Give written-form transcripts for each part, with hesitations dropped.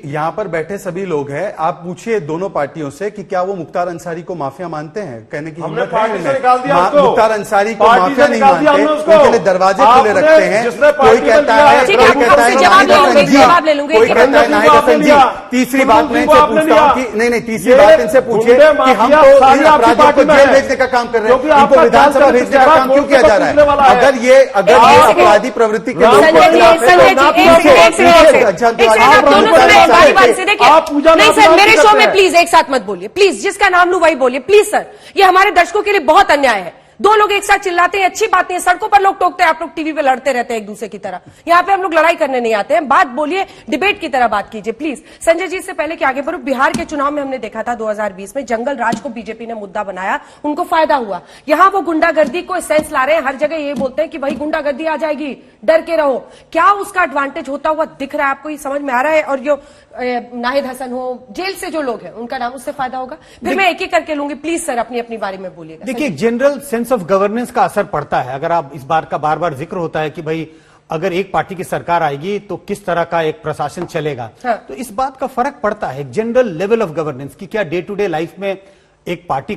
यहाँ पर बैठे सभी लोग हैं, आप पूछिए दोनों पार्टियों से कि क्या वो मुख्तार अंसारी को माफिया मानते हैं? कहने की हिम्मत है उन्हें? मुख्तार अंसारी को माफिया नहीं मानते, उनके लिए दरवाजे खुले रखते हैं। कोई कहता है कोई कहता है नाहिद हसन जी। तीसरी बात मैं इनसे पूछता हूँ कि नहीं, तीसरी बात इनसे पूछिए कि हम तो इन अपराधियों को जेल भेजने का काम कर रहे हैं, इनको विधानसभा भेजने का काम क्यों किया जा रहा है? अगर ये अपराधी प्रवृत्ति के लोग नहीं सर, मेरे शो में प्लीज एक साथ मत बोलिए, प्लीज। जिसका नाम लूं वही बोलिए प्लीज सर। ये हमारे दर्शकों के लिए बहुत अन्याय है। दो लोग एक साथ चिल्लाते हैं, अच्छी बात नहीं है। सड़कों पर लोग टोकते हैं, आप लोग टीवी पे लड़ते रहते हैं एक दूसरे की तरह। यहाँ पे हम लोग लड़ाई करने नहीं आते हैं। बात बोलिए, डिबेट की तरह बात कीजिए प्लीज। संजय जी, से पहले कि आगे बढ़ो, बिहार के चुनाव में हमने देखा था 2020 में जंगल राज को बीजेपी ने मुद्दा बनाया, उनको फायदा हुआ। यहाँ वो गुंडागर्दी को सेंस ला रहे हैं, हर जगह ये बोलते हैं कि भाई गुंडागर्दी आ जाएगी, डर के रहो। क्या उसका एडवांटेज होता हुआ दिख रहा है आपको? ये समझ में आ रहा है? और जो नाहिद हसन हो, जेल से जो लोग हैं, उनका नाम उससे फायदा होगा? फिर मैं एक एक करके लूंगी, प्लीज सर अपनी अपनी बारे में बोलिएगा। देखिए, जनरल सेंस ऑफ गवर्नेंस का असर पड़ता है। अगर आप इस बात का बार बार जिक्र होता है कि भाई अगर एक पार्टी की सरकार आएगी तो किस तरह का एक प्रशासन चलेगा, हाँ। तो इस बात का फर्क पड़ता है जनरल लेवल ऑफ गवर्नेंस की। क्या डे टू डे लाइफ में एक पार्टी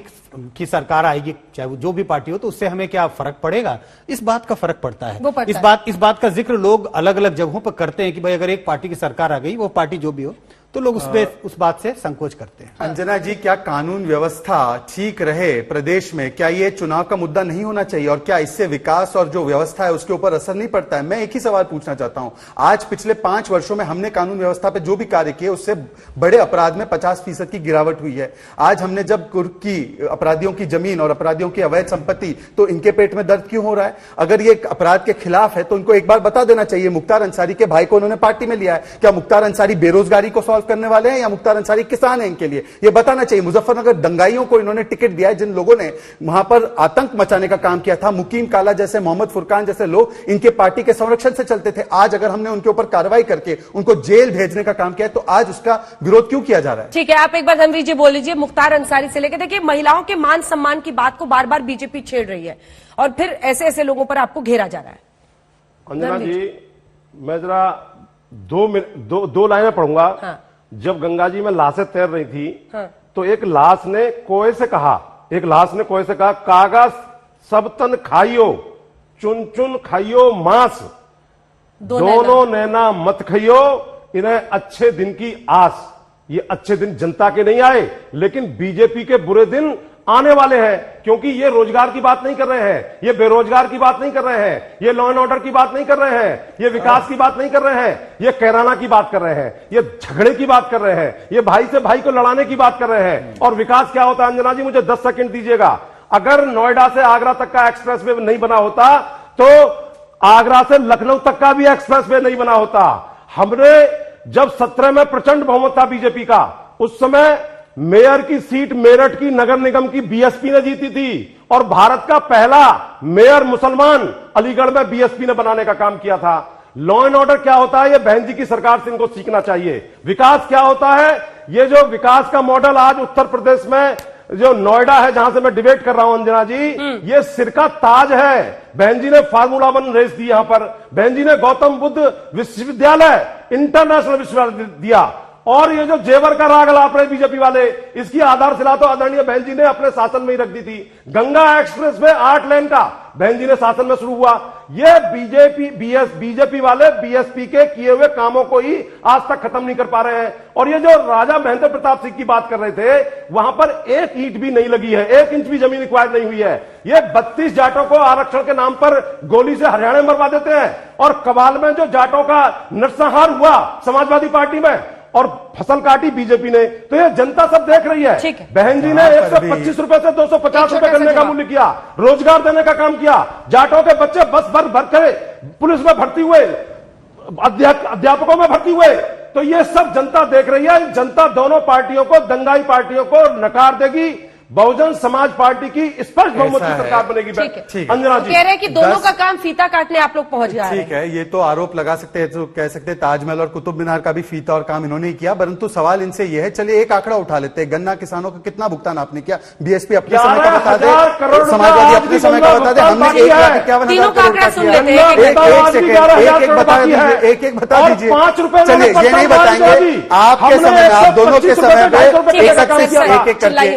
की सरकार आएगी, चाहे वो जो भी पार्टी हो, तो उससे हमें क्या फर्क पड़ेगा? इस बात का फर्क पड़ता है। इस बात का जिक्र लोग अलग अलग जगहों पर करते हैं कि भाई अगर एक पार्टी की सरकार आ गई, वो पार्टी जो भी हो, तो लोग उस बात से संकोच करते हैं। अंजना जी, क्या कानून व्यवस्था ठीक रहे प्रदेश में, क्या ये चुनाव का मुद्दा नहीं होना चाहिए? और क्या इससे विकास और जो व्यवस्था है उसके ऊपर असर नहीं पड़ता है? मैं एक ही सवाल पूछना चाहता हूं। आज पिछले 5 वर्षों में हमने कानून व्यवस्था पे जो भी कार्य किए, उससे बड़े अपराध में 50% की गिरावट हुई है। आज हमने जब की अपराधियों की जमीन और अपराधियों की अवैध संपत्ति, तो इनके पेट में दर्द क्यों हो रहा है? अगर ये अपराध के खिलाफ है तो इनको एक बार बता देना चाहिए। मुख्तार अंसारी के भाई को उन्होंने पार्टी में लिया है, क्या मुख्तार अंसारी बेरोजगारी को सॉल्व करने वाले हैं या मुख्तार अंसारी किसान है? इनके लिए ये बताना चाहिए। मुजफ्फरनगर दंगाइयों को इन्होंने टिकट दिया है, जिन लोगों ने वहां पर आतंक मचाने का काम किया था, मुकीम काला जैसे, मोहम्मद फुरकान जैसे लोग इनके पार्टी के संरक्षण से चलते थे। आज अगर हमने उनके ऊपर कार्रवाई करके उनको जेल भेजने का काम किया, तो आज उसका विरोध क्यों किया जा रहा है? ठीक है, आप एक बार धनवीर जी बोल लीजिए। मुख्तार अंसारी से लेकर देखिए, महिलाओं के मान सम्मान की बात को बार बार बीजेपी छेड़ रही है और फिर ऐसे ऐसे लोगों पर आपको घेरा जा रहा है। अंजना जी, मैं जरा दो लाइनें पढ़ूंगा। हाँ। जब गंगा जी में लाशें तैर रही थी, हाँ। तो एक लाश ने कोए से कहा, कागज सब तन खाइयो, चुन चुन खाइयो मांस, दोनों नैना मत खाइयो, इन्हें अच्छे दिन की आस। ये अच्छे दिन जनता के नहीं आए, लेकिन बीजेपी के बुरे दिन आने वाले हैं, क्योंकि ये रोजगार की बात नहीं कर रहे हैं, ये बेरोजगार की बात नहीं कर रहे हैं, ये लॉ एंड ऑर्डर की बात नहीं कर रहे हैं, ये विकास की बात नहीं कर रहे हैं, ये कैराना की बात कर रहे हैं, ये झगड़े की बात कर रहे हैं, ये भाई से भाई को लड़ाने की बात कर रहे हैं। और विकास क्या होता है? अंजना जी, मुझे 10 सेकंड दीजिएगा। अगर नोएडा से आगरा तक का एक्सप्रेस वे नहीं बना होता, तो आगरा से लखनऊ तक का भी एक्सप्रेस वे नहीं बना होता। हमने जब 17 में प्रचंड बहुमत था बीजेपी का, उस समय मेयर की सीट मेरठ की नगर निगम की बीएसपी ने जीती थी, और भारत का पहला मेयर मुसलमान अलीगढ़ में बीएसपी ने बनाने का काम किया था। लॉ एंड ऑर्डर क्या होता है, ये बहन जी की सरकार से इनको सीखना चाहिए। विकास क्या होता है, ये जो विकास का मॉडल आज उत्तर प्रदेश में जो नोएडा है, जहां से मैं डिबेट कर रहा हूं अंजना जी, ये सिर का ताज है। बहन जी ने फार्मूला 1 रेस दी, यहां पर बहन जी ने गौतम बुद्ध विश्वविद्यालय, इंटरनेशनल विश्वविद्यालय दिया। और ये जो जेवर का राग लाप रहे बीजेपी वाले, इसकी आधारशिला तो आदरणीय बहन जी ने अपने शासन में ही रख दी थी। गंगा एक्सप्रेस वे 8 लेन का बहन जी ने शासन में शुरू हुआ। ये बीजेपी वाले बीएसपी के किए हुए कामों को ही आज तक खत्म नहीं कर पा रहे हैं। और ये जो राजा महेंद्र प्रताप सिंह की बात कर रहे थे, वहां पर एक ईंट भी नहीं लगी है, 1 इंच भी जमीन एक्वायर नहीं हुई है। ये 32 जाटों को आरक्षण के नाम पर गोली से हरियाणा में मरवा देते हैं, और कबाल में जो जाटों का नरसंहार हुआ समाजवादी पार्टी में, और फसल काटी बीजेपी ने, तो ये जनता सब देख रही है। बहन जी ने 125 रुपए से 250 रुपए करने का मूल्य किया, रोजगार देने का काम किया, जाटों के बच्चे बस भर कर पुलिस में भर्ती हुए, अध्यापकों में भर्ती हुए, तो ये सब जनता देख रही है। जनता दोनों पार्टियों को, दंगाई पार्टियों को नकार देगी। बहुजन समाज पार्टी की स्पष्ट बहुमत की है। सरकार बनेगी। ठीक है। ठीक है। अंजना कह जी, रहे हैं कि दोनों 10 का काम फीता काटने आप लोग पहुंच जा रहे ठीक हैं। है, ये तो आरोप लगा सकते हैं, तो कह सकते हैं ताजमहल और कुतुब मीनार का भी फीता और काम इन्होंने ही किया, परंतु सवाल इनसे यह है, चलिए एक आंकड़ा उठा लेते हैं, गन्ना किसानों का कितना भुगतान आपने किया? बीएसपी अपने समय का बता 11,000 करोड़ दे, समाजवादी रुपया अपने समय का बता दे, हमने 1,51,000 तीनों का करोड़ आंकड़ा का सुन किया। लेते हैं, एक- एक सेकंड, एक बता दीजिए, एक बता और दीजिए। 5 रुपए चलिए ये नहीं बताएंगे, आपके समय में, आप दोनों के समय पे 31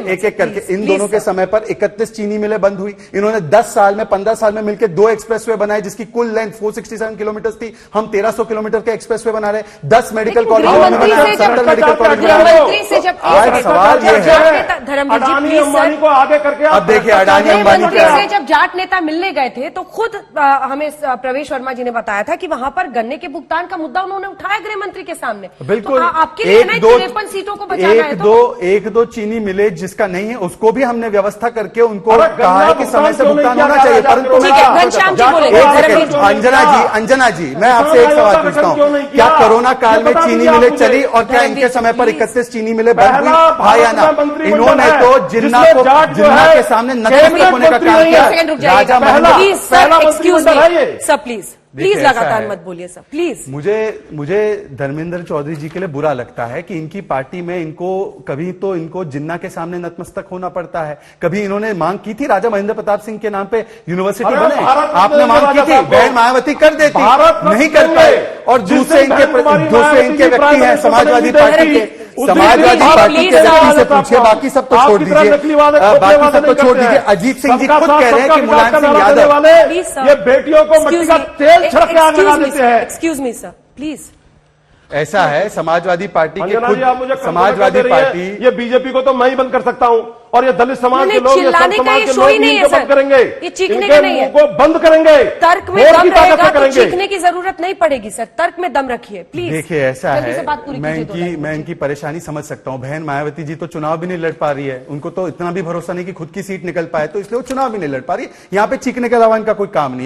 एक एक करके इन दोनों के समय पर 31 चीनी मिलें बंद हुई। इन्होंने 10 साल में 15 साल में मिलकर 2 एक्सप्रेसवे बनाए जिसकी कुल लेंथ 467 किलोमीटर थी। हम 1300 किलोमीटर के एक्सप्रेसवे बना रहे, 10 मेडिकल कॉलेज गृहमंत्री से जब मेडिकल कॉलेज गृहमंत्री से जब आज सवाल ये है, धर्मवीर जी अडानी प्लीज अंबानी सर, को आगे करके अब देखिए अडानी अंबानी गृहमंत्री क्या से जब जाट नेता मिलने गए थे तो खुद हमें प्रवेश वर्मा जी ने बताया था कि वहां पर गन्ने के भुगतान का मुद्दा उन्होंने उठाया गृहमंत्री के सामने। बिल्कुल, तो आपके लिए ना 53 सीटों को बचाना है तो एक दो चीनी मिले जिसका नहीं है उसको भी हमने व्यवस्था करके उनको अरे कहा है कि समय से भुगतान होना चाहिए, परंतु ठीक है, घनश्याम जी बोले, एक धर्मवीर सेकंड, जी। अंजना जी मैं आपसे एक सवाल पूछता हूँ, क्या कोरोना काल में चीनी मिले चली और क्या इनके समय पर 31 चीनी मिले बंद हुई? हाँ या ना? इन्होंने तो जिन्ना के सामने नतमस्तक होने का काम किया। एक सेकंड रुक जाइए, राजा महंगा प्लीज सर, एक्सक्यूज मंत्रिमंडल है ये। मी सर, प्लीज देखिए, ऐसा लगातार है। मत बोलिए सर, प्लीज। मुझे धर्मेंद्र चौधरी जी के लिए बुरा लगता है कि इनकी पार्टी में इनको कभी तो इनको जिन्ना के सामने नतमस्तक होना पड़ता है। कभी इन्होंने मांग की थी राजा महेंद्र प्रताप सिंह के नाम पे यूनिवर्सिटी अरे बने, भारत आपने मांग की थी, बहन मायावती कर देती, नहीं कर पाए। और दूसरे इनके व्यक्ति हैं समाजवादी पार्टी के, व्यक्ति से पूछिए, बाकी सब तो छोड़ दीजिए, बाकी सब तो छोड़ दीजिए। अजीत सिंह जी खुद कह रहे हैं कि मुलायम सिंह यादव ये बेटियों को मट्टी का तेल छिड़क के आग लगा देते हैं। Excuse me sir, please. ऐसा है समाजवादी पार्टी के अंजना जी, आप मुझे खुद समाजवादी पार्टी, ये बीजेपी को तो मैं ही बंद कर सकता हूं और ये दलित समाज के लोग, ये सब चिल्लाने का समाज ये के शो ही लोग नहीं है इनको सर, बंद करेंगे, ये चीखने इनके का नहीं है, मुंह को बंद करेंगे, तर्क में वोट दम की ताकत रहेगा से तो करेंगे। चीखने की जरूरत नहीं पड़ेगी सर, तर्क में दम रखिए प्लीज। देखिए ऐसा जल्दी से है, बात पूरी कीजिए, मैं इनकी परेशानी समझ सकता हूं। बहन मायावती जी तो चुनाव भी नहीं लड़ पा रही है, उनको तो इतना भी भरोसा नहीं कि खुद की सीट निकल पाए, तो इसलिए वो चुनाव भी नहीं लड़ पा रही है। यहां पे चीखने के अलावा इनका कोई काम नहीं है।